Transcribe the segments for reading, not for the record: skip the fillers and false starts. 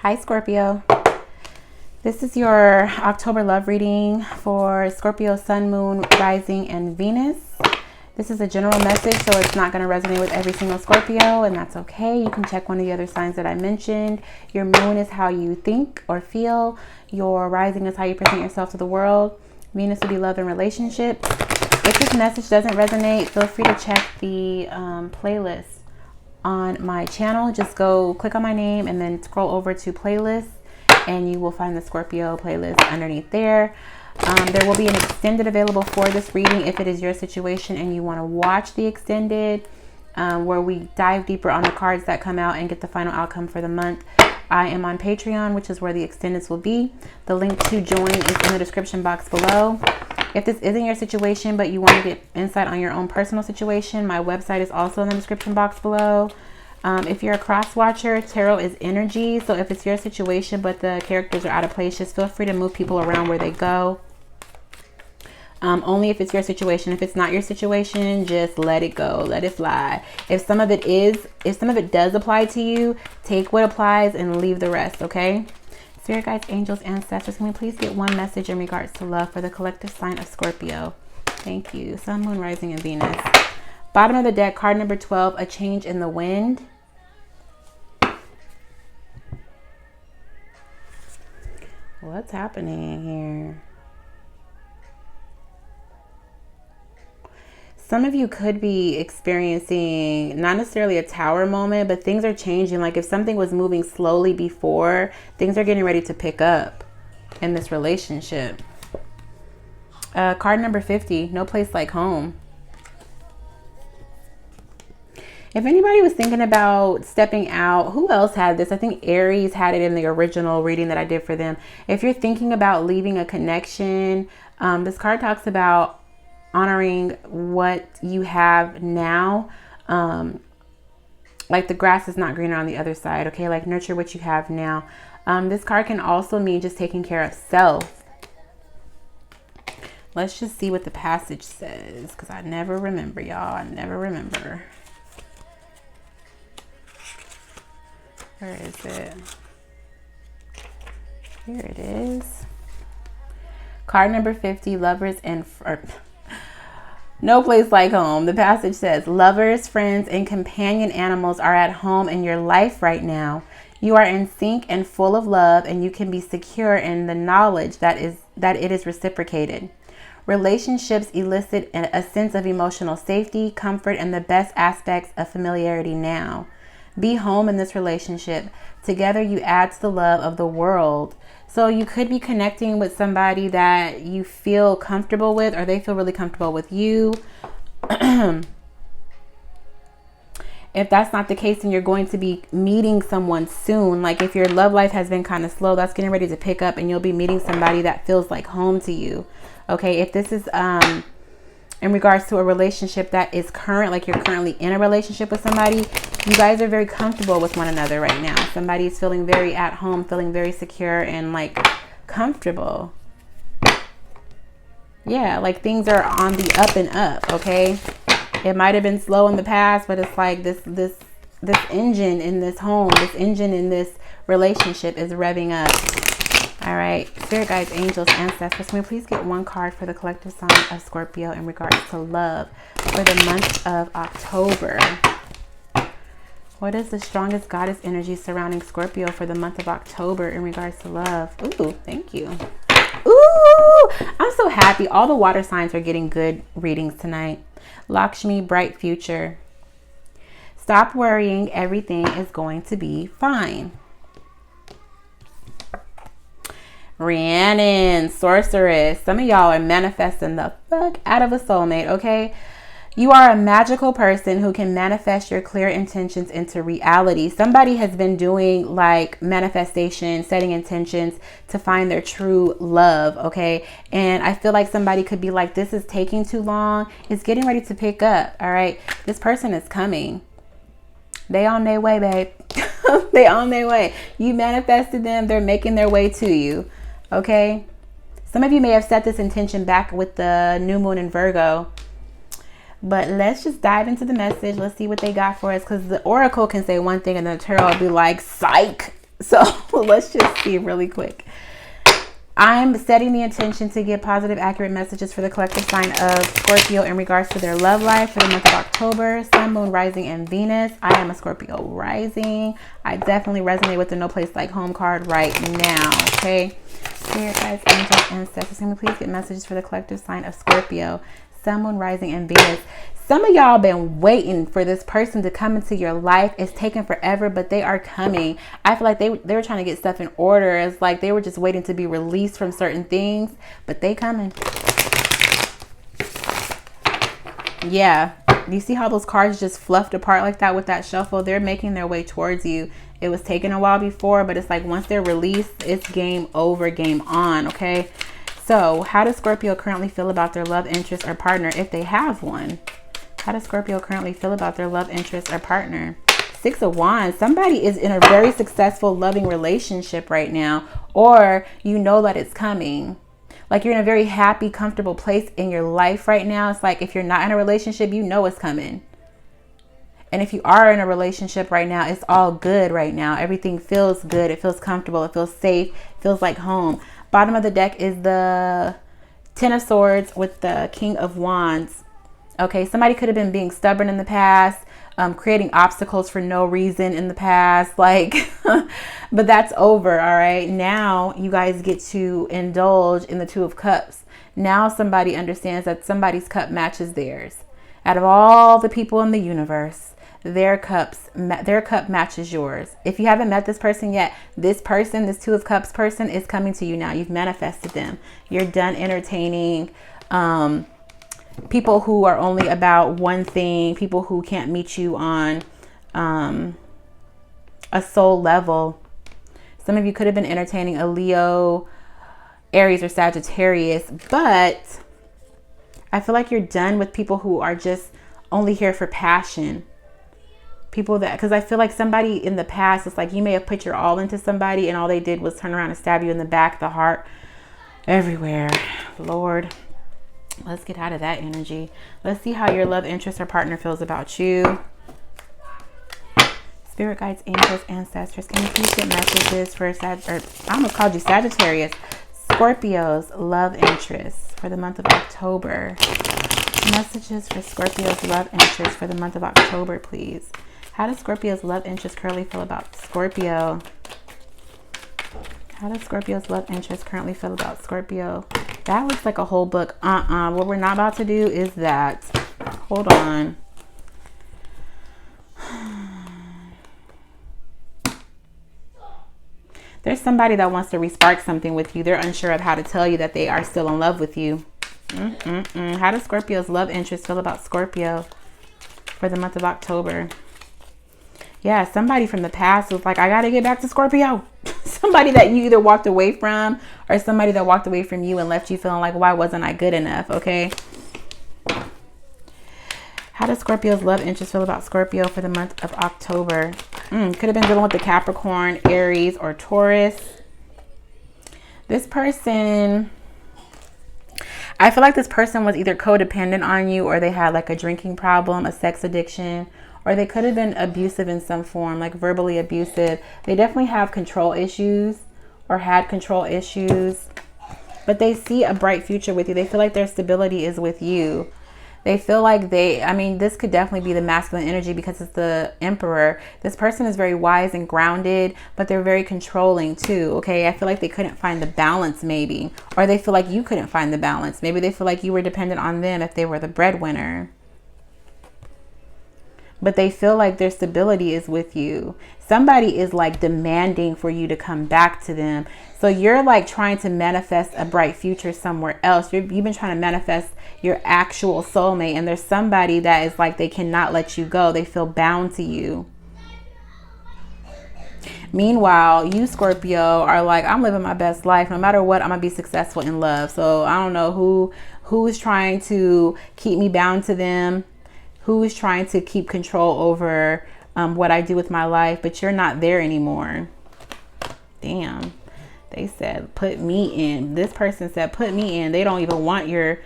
Hi, Scorpio. This is your October love reading for Scorpio, Sun, Moon, Rising, and Venus. This is a general message, so it's not going to resonate with every single Scorpio, and that's okay. You can check one of the other signs that I mentioned. Your moon is how you think or feel. Your rising is how you present yourself to the world. Venus will be love and relationships. If this message doesn't resonate, feel free to check the playlist on my channel. Just go click on my name and then scroll over to playlists, and you will find the Scorpio playlist underneath there. There will be an extended available for this reading if it is your situation and you want to watch the extended, where we dive deeper on the cards that come out and get the final outcome for the month. I am on Patreon, which is where the extendeds will be. The link to join is in the description box below. If this isn't your situation, but you want to get insight on your own personal situation, my website is also in the description box below. If you're a cross watcher, tarot is energy. So if it's your situation, but the characters are out of place, just feel free to move people around where they go. Only if it's your situation. If it's not your situation, just let it go. Let it fly. If some of it does apply to you, take what applies and leave the rest, okay? Spirit guides, angels, ancestors, can we please get one message in regards to love for the collective sign of Scorpio? Thank you. Sun, Moon, Rising, and Venus. Bottom of the deck, card number 12, a change in the wind. What's happening here? Some of you could be experiencing not necessarily a tower moment, but things are changing. Like if something was moving slowly before, things are getting ready to pick up in this relationship. Card number 50, no place like home. If anybody was thinking about stepping out, who else had this? I think Aries had it in the original reading that I did for them. If you're thinking about leaving a connection, this card talks about honoring what you have now. Like the grass is not greener on the other side, okay? Like nurture what you have now. This card can also mean just taking care of self. Let's just see what the passage says, because I never remember, y'all. I never remember. Where is it? Here it is. Card number 50, lovers and... No place like home. The passage says, lovers, friends, and companion animals are at home in your life right now. You are in sync and full of love, and you can be secure in the knowledge that it is reciprocated. Relationships elicit a sense of emotional safety, comfort, and the best aspects of familiarity now. Be home in this relationship. Together you add to the love of the world. So you could be connecting with somebody that you feel comfortable with, or they feel really comfortable with you. If that's not the case, then you're going to be meeting someone soon. Like if your love life has been kind of slow, that's getting ready to pick up, and you'll be meeting somebody that feels like home to you. Okay, if this is in regards to a relationship that is current, like you're currently in a relationship with somebody, you guys are very comfortable with one another right now. Somebody is feeling very at home, feeling very secure and like comfortable. Yeah, like things are on the up and up, okay? It might have been slow in the past, but it's like this engine in this home, this engine in this relationship is revving up. All right, spirit guides, angels, ancestors, can we please get one card for the collective sign of Scorpio in regards to love for the month of October? What is the strongest goddess energy surrounding Scorpio for the month of October in regards to love? Ooh, thank you. Ooh, I'm so happy. All the water signs are getting good readings tonight. Lakshmi, bright future. Stop worrying. Everything is going to be fine. Rhiannon, sorceress. Some of y'all are manifesting the fuck out of a soulmate, okay? You are a magical person who can manifest your clear intentions into reality. Somebody has been doing like manifestation, setting intentions to find their true love, okay? And I feel like somebody could be like, this is taking too long. It's getting ready to pick up, all right? This person is coming. They on their way, babe. They on their way. You manifested them. They're making their way to you, okay? Some of you may have set this intention back with the new moon in Virgo. But let's just dive into the message. Let's see what they got for us, because the oracle can say one thing and the tarot will be like, psych. So let's just see really quick. I'm setting the intention to get positive, accurate messages for the collective sign of Scorpio in regards to their love life for the month of October. Sun, Moon, Rising, and Venus. I am a Scorpio rising. I definitely resonate with the No Place Like Home card right now. Okay. Spirit guides, angels, ancestors. Can we please get messages for the collective sign of Scorpio? Sun, Moon, Rising, and Venus. Some of y'all been waiting for this person to come into your life. It's taken forever, but they are coming. I feel like they were trying to get stuff in order. It's like they were just waiting to be released from certain things, but they coming. Yeah. You see how those cards just fluffed apart like that with that shuffle? They're making their way towards you. It was taking a while before, but it's like once they're released, it's game over, game on, okay? So how does Scorpio currently feel about their love interest or partner if they have one? How does Scorpio currently feel about their love interest or partner? 6 of Wands. Somebody is in a very successful, loving relationship right now, or you know that it's coming. Like you're in a very happy, comfortable place in your life right now. It's like if you're not in a relationship, you know it's coming. And if you are in a relationship right now, it's all good right now. Everything feels good. It feels comfortable. It feels safe. It feels like home. Bottom of the deck is the Ten of Swords with the King of Wands. Okay, somebody could have been being stubborn in the past, creating obstacles for no reason in the past, like, but that's over, all right? Now you guys get to indulge in the Two of Cups. Now somebody understands that somebody's cup matches theirs. Out of all the people in the universe, their cup matches yours. If you haven't met this person yet, this person, this Two of Cups person is coming to you now. You've manifested them. You're done entertaining, people who are only about one thing, people who can't meet you on a soul level. Some of you could have been entertaining a Leo, Aries, or Sagittarius, but I feel like you're done with people who are just only here for passion. People that, because I feel like somebody in the past, it's like you may have put your all into somebody and all they did was turn around and stab you in the back, the heart, everywhere. Lord. Let's get out of that energy. Let's see how your love interest or partner feels about you. Spirit guides, angels, ancestors. Can you please get messages for I almost called you Sagittarius. Scorpio's love interest for the month of October. Messages for Scorpio's love interest for the month of October, please. How does Scorpio's love interest currently feel about Scorpio? How does Scorpio's love interest currently feel about Scorpio? That looks like a whole book. What we're not about to do is that. Hold on. There's somebody that wants to respark something with you. They're unsure of how to tell you that they are still in love with you. How does Scorpio's love interest feel about Scorpio for the month of October? Yeah, somebody from the past was like, I got to get back to Scorpio. Somebody that you either walked away from or somebody that walked away from you and left you feeling like, why wasn't I good enough? Okay. How does Scorpio's love interest feel about Scorpio for the month of October? Could have been dealing with the Capricorn, Aries, or Taurus. This person, I feel like this person was either codependent on you or they had like a drinking problem, a sex addiction, or they could have been abusive in some form, like verbally abusive. They definitely have control issues or had control issues, but they see a bright future with you. They feel like their stability is with you. They feel like this could definitely be the masculine energy because it's the Emperor. This person is very wise and grounded, but they're very controlling too, okay? I feel like they couldn't find the balance maybe, or they feel like you couldn't find the balance. Maybe they feel like you were dependent on them if they were the breadwinner. But they feel like their stability is with you. Somebody is like demanding for you to come back to them. So you're like trying to manifest a bright future somewhere else. You've been trying to manifest your actual soulmate. And there's somebody that is like, they cannot let you go. They feel bound to you. Meanwhile, you Scorpio are like, I'm living my best life. No matter what, I'm going to be successful in love. So I don't know who is trying to keep me bound to them. Who is trying to keep control over what I do with my life, but you're not there anymore. Damn. They said, put me in. This person said, put me in. They don't even want your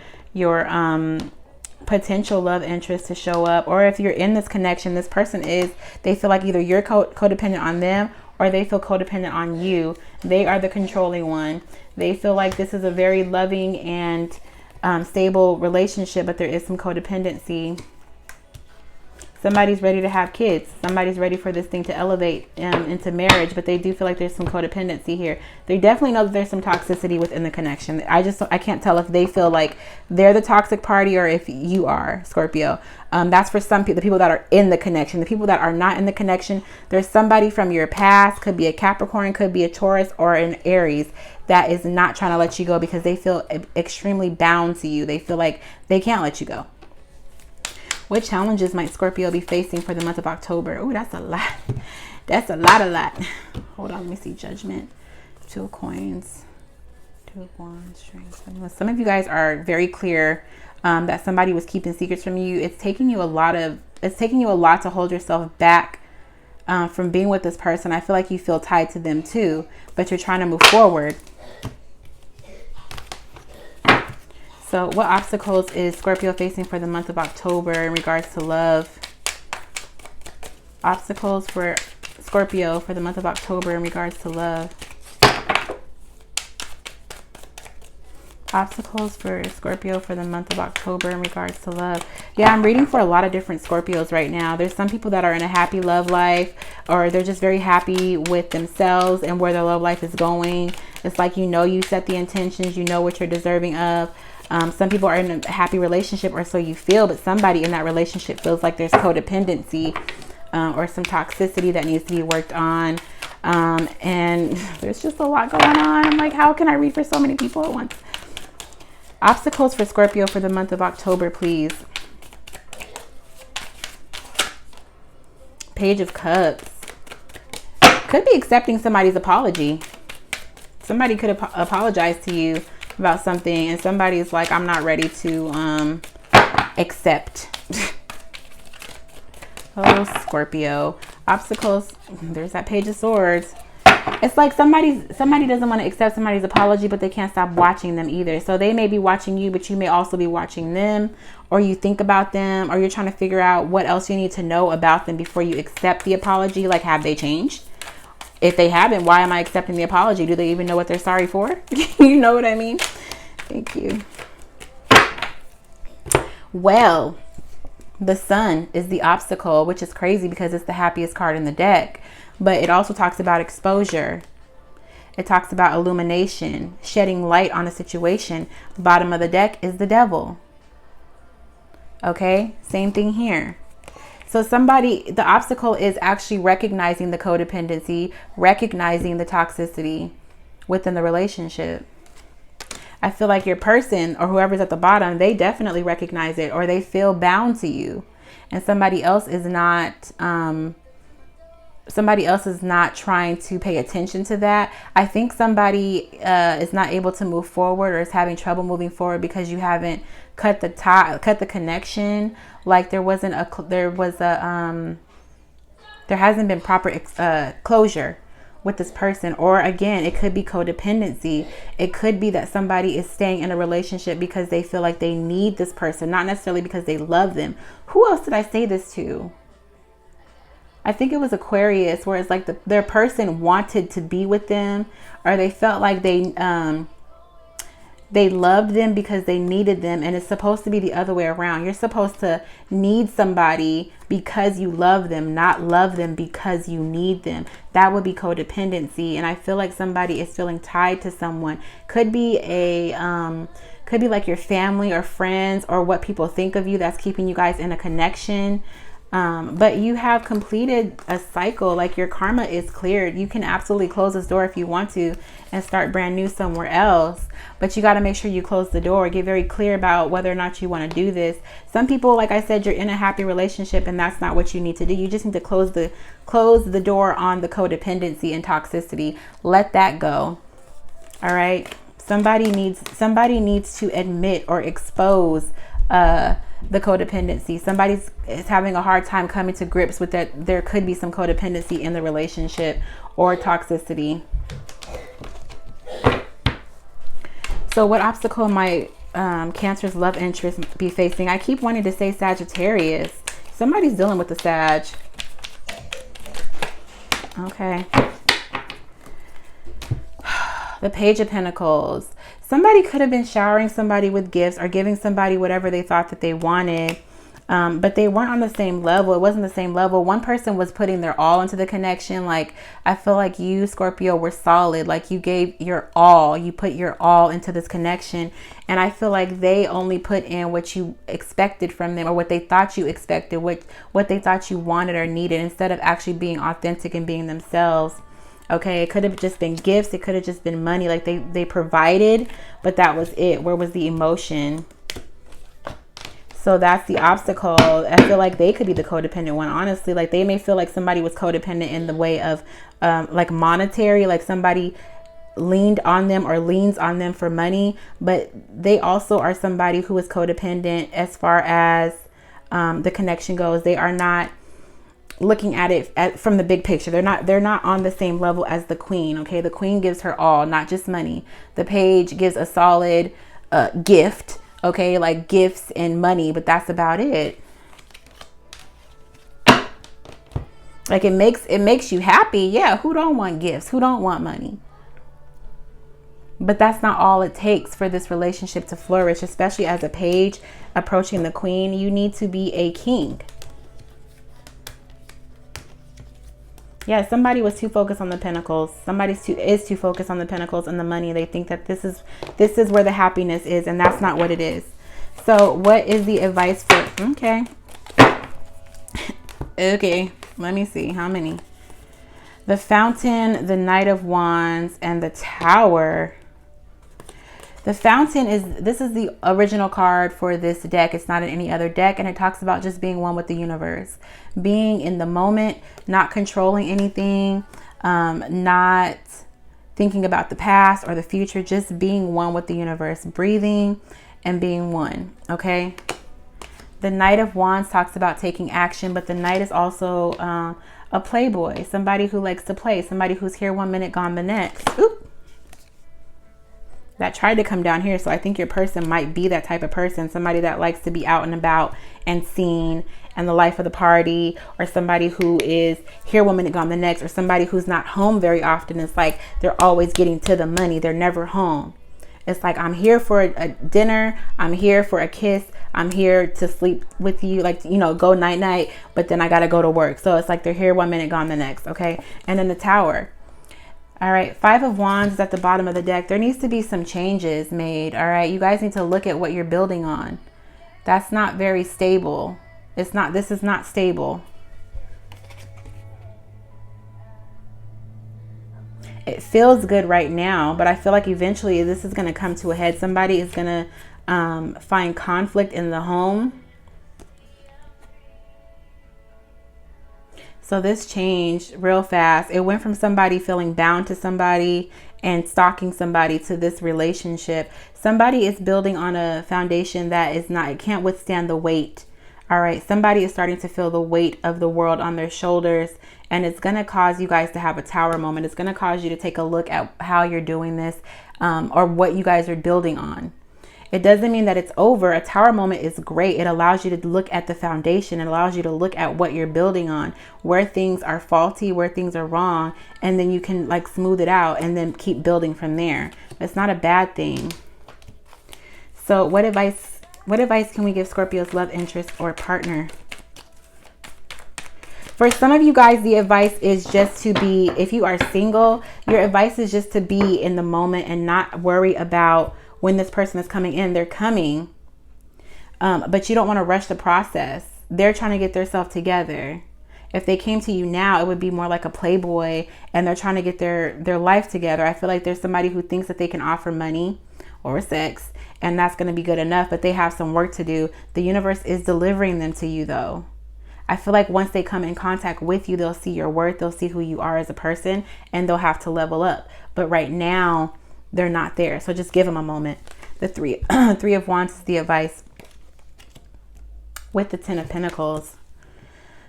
potential love interest to show up. Or if you're in this connection, this person they feel like either you're codependent on them or they feel codependent on you. They are the controlling one. They feel like this is a very loving and stable relationship, but there is some codependency. Somebody's ready to have kids. Somebody's ready for this thing to elevate into marriage, but they do feel like there's some codependency here. They definitely know that there's some toxicity within the connection. I can't tell if they feel like they're the toxic party or if you are, Scorpio. That's for some people, the people that are in the connection. The people that are not in the connection, there's somebody from your past, could be a Capricorn, could be a Taurus or an Aries, that is not trying to let you go because they feel extremely bound to you. They feel like they can't let you go. What challenges might Scorpio be facing for the month of October? Oh, that's a lot. That's a lot. Hold on, let me see. Judgment, 2 of coins, 2 of wands, strength. Some of you guys are very clear that somebody was keeping secrets from you. It's taking you a lot to hold yourself back from being with this person. I feel like you feel tied to them too, but you're trying to move forward. So what obstacles is Scorpio facing for the month of October in regards to love? Obstacles for Scorpio for the month of October in regards to love. Obstacles for Scorpio for the month of October in regards to love. Yeah, I'm reading for a lot of different Scorpios right now. There's some people that are in a happy love life, or they're just very happy with themselves and where their love life is going. It's like, you set the intentions, you know what you're deserving of. Some people are in a happy relationship, or so you feel, but somebody in that relationship feels like there's codependency or some toxicity that needs to be worked on. And there's just a lot going on. I'm like, how can I read for so many people at once? Obstacles for Scorpio for the month of October, please. Page of Cups. Could be accepting somebody's apology. Somebody could apologize to you about something, and somebody's like, I'm not ready to accept. Oh, Scorpio. Obstacles. There's that Page of Swords. It's like somebody doesn't want to accept somebody's apology, but they can't stop watching them either. So they may be watching you, but you may also be watching them, or you think about them, or you're trying to figure out what else you need to know about them before you accept the apology. Like, have they changed? If they haven't, why am I accepting the apology? Do they even know what they're sorry for? You know what I mean? Thank you. Well, the Sun is the obstacle, which is crazy because it's the happiest card in the deck. But it also talks about exposure. It talks about illumination, shedding light on a situation. Bottom of the deck is the Devil. Okay, same thing here. So the obstacle is actually recognizing the codependency, recognizing the toxicity within the relationship. I feel like your person or whoever's at the bottom, they definitely recognize it, or they feel bound to you, and somebody else is not trying to pay attention to that. I think somebody is not able to move forward, or is having trouble moving forward because you haven't cut the connection. Like there hasn't been proper closure with this person. Or again, it could be codependency. It could be that somebody is staying in a relationship because they feel like they need this person, not necessarily because they love them. Who else did I say this to? I think it was Aquarius, where it's like their person wanted to be with them, or they felt like they loved them because they needed them. And it's supposed to be the other way around. You're supposed to need somebody because you love them, not love them because you need them. That would be codependency. And I feel like somebody is feeling tied to someone. Could be like your family or friends, or what people think of you that's keeping you guys in a connection. But you have completed a cycle. Like your karma is cleared. You can absolutely close this door if you want to and start brand new somewhere else. But you got to make sure you close the door. Get very clear about whether or not you want to do this. Some people, like I said, you're in a happy relationship and that's not what you need to do. You just need to close the door on the codependency and toxicity. Let that go. All right. Somebody needs to admit or expose the codependency. Somebody is having a hard time coming to grips with that. There could be some codependency in the relationship or toxicity. So what obstacle might Cancer's love interest be facing? I keep wanting to say Sagittarius. Somebody's dealing with the Sag. Okay. The Page of Pentacles. Somebody could have been showering somebody with gifts or giving somebody whatever they thought that they wanted. But they weren't on the same level. It wasn't the same level. One person was putting their all into the connection. Like, I feel like you, Scorpio, were solid. Like, you gave your all. You put your all into this connection. And I feel like they only put in what you expected from them, or what they thought you expected, what they thought you wanted or needed, instead of actually being authentic and being themselves. Okay, it could have just been gifts. It could have just been money. Like, they provided, but that was it. Where was the emotion? So that's the obstacle. I feel like they could be the codependent one, honestly. Like, they may feel like somebody was codependent in the way of like monetary, like somebody leaned on them or leans on them for money, but they also are somebody who is codependent as far as the connection goes. They are not looking at it from the big picture. They're not on the same level as the Queen. Okay, the Queen gives her all, not just money. The Page gives a solid gift. Okay, like gifts and money, but that's about it. Like, it makes you happy. Yeah, who don't want gifts? Who don't want money? But that's not all it takes for this relationship to flourish, especially as a Page approaching the Queen. You need to be a king. Yeah, somebody was too focused on the Pentacles. Somebody is too focused on the Pentacles and the money. They think that this is where the happiness is, and that's not what it is. So what is the advice for... Okay. Okay, let me see. How many? The Fountain, the Knight of Wands, and the Tower. The Fountain this is the original card for this deck. It's not in any other deck, and it talks about just being one with the universe, being in the moment, not controlling anything, not thinking about the past or the future, just being one with the universe, breathing and being one. Okay. The Knight of Wands talks about taking action, but the Knight is also a playboy, somebody who likes to play, somebody who's here one minute, gone the next. Oop. That tried to come down here. So I think your person might be that type of person, somebody that likes to be out and about and seen and the life of the party, or somebody who is here one minute, gone the next, or somebody who's not home very often. It's like they're always getting to the money. They're never home. It's like, I'm here for a dinner. I'm here for a kiss. I'm here to sleep with you. Like, you know, go night night, but then I got to go to work. So it's like they're here one minute, gone the next. Okay. And then the Tower. All right, Five of Wands is at the bottom of the deck. There needs to be some changes made. All right, you guys need to look at what you're building on. That's not very stable. This is not stable. It feels good right now, but I feel like eventually this is going to come to a head. Somebody is going to find conflict in the home. So this changed real fast. It went from somebody feeling bound to somebody and stalking somebody to this relationship. Somebody is building on a foundation that is not, it can't withstand the weight. All right. Somebody is starting to feel the weight of the world on their shoulders, and it's going to cause you guys to have a tower moment. It's going to cause you to take a look at how you're doing this, or what you guys are building on. It doesn't mean that it's over. A tower moment is great. It allows you to look at the foundation. It allows you to look at what you're building on, where things are faulty, where things are wrong, and then you can like smooth it out and then keep building from there. It's not a bad thing. So what advice can we give Scorpio's love interest or partner? For some of you guys, the advice is just to be, if you are single, your advice is just to be in the moment and not worry about when this person is coming in. They're coming, but you don't want to rush the process. They're trying to get themselves together. If they came to you now, it would be more like a playboy, and they're trying to get their life together. I feel like there's somebody who thinks that they can offer money or sex, and that's going to be good enough, but they have some work to do. The universe is delivering them to you, though. I feel like once they come in contact with you, they'll see your worth. They'll see who you are as a person, and they'll have to level up. But right now, they're not there. So just give them a moment. The three of Wands is the advice with the Ten of Pentacles.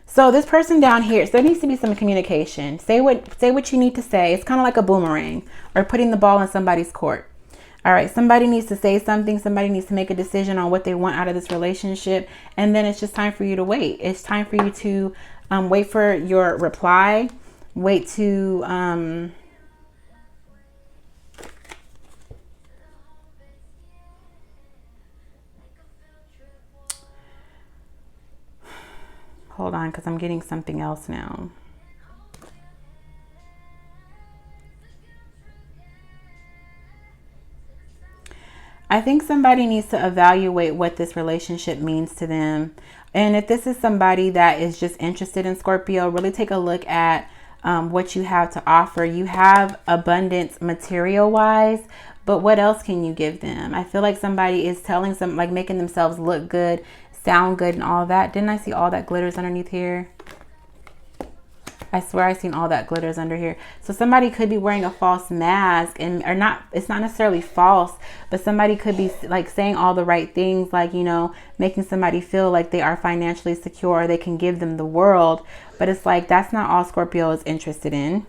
So this person down here, so there needs to be some communication. Say what you need to say. It's kind of like a boomerang, or putting the ball in somebody's court. All right, somebody needs to say something. Somebody needs to make a decision on what they want out of this relationship. And then it's just time for you to wait. It's time for you to wait for your reply. Wait to Hold on, because I'm getting something else now. I think somebody needs to evaluate what this relationship means to them. And if this is somebody that is just interested in Scorpio, really take a look at what you have to offer. You have abundance material wise, but what else can you give them? I feel like somebody is telling some, like making themselves look good, sound good and all that. Didn't I see all that glitters underneath here? I swear I seen all that glitters under here. So somebody could be wearing a false mask, and or not, it's not necessarily false, but somebody could be like saying all the right things, like, you know, making somebody feel like they are financially secure, they can give them the world. But it's like, that's not all Scorpio is interested in.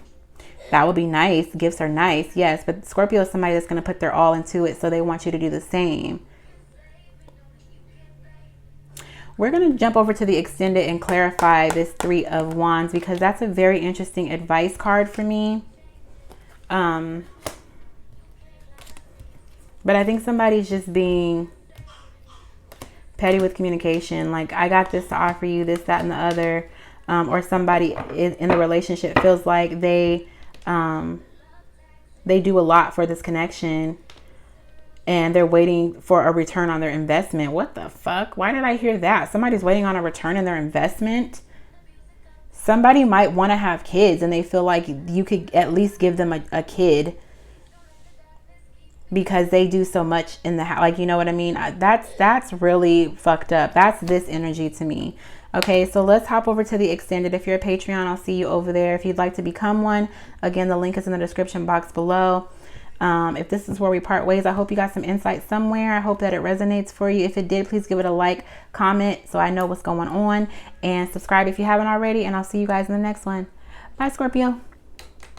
That would be nice. Gifts are nice, yes, but Scorpio is somebody that's going to put their all into it, so they want you to do the same. We're going to jump over to the extended and clarify this Three of Wands, because that's a very interesting advice card for me. But I think somebody's just being petty with communication. Like, I got this to offer you, this, that, and the other. Or somebody in the relationship feels like they do a lot for this connection, and they're waiting for a return on their investment. What the fuck? Why did I hear that? Somebody's waiting on a return in their investment. Somebody might want to have kids, and they feel like you could at least give them a kid because they do so much in the house. Like, you know what I mean? That's really fucked up. That's this energy to me. Okay, so let's hop over to the extended. If you're a Patreon, I'll see you over there. If you'd like to become one, again, the link is in the description box below. If this is where we part ways, I hope you got some insight somewhere. I hope that it resonates for you. If it did, please give it a like, comment, so I know what's going on, and subscribe if you haven't already. And I'll see you guys in the next one. Bye, Scorpio.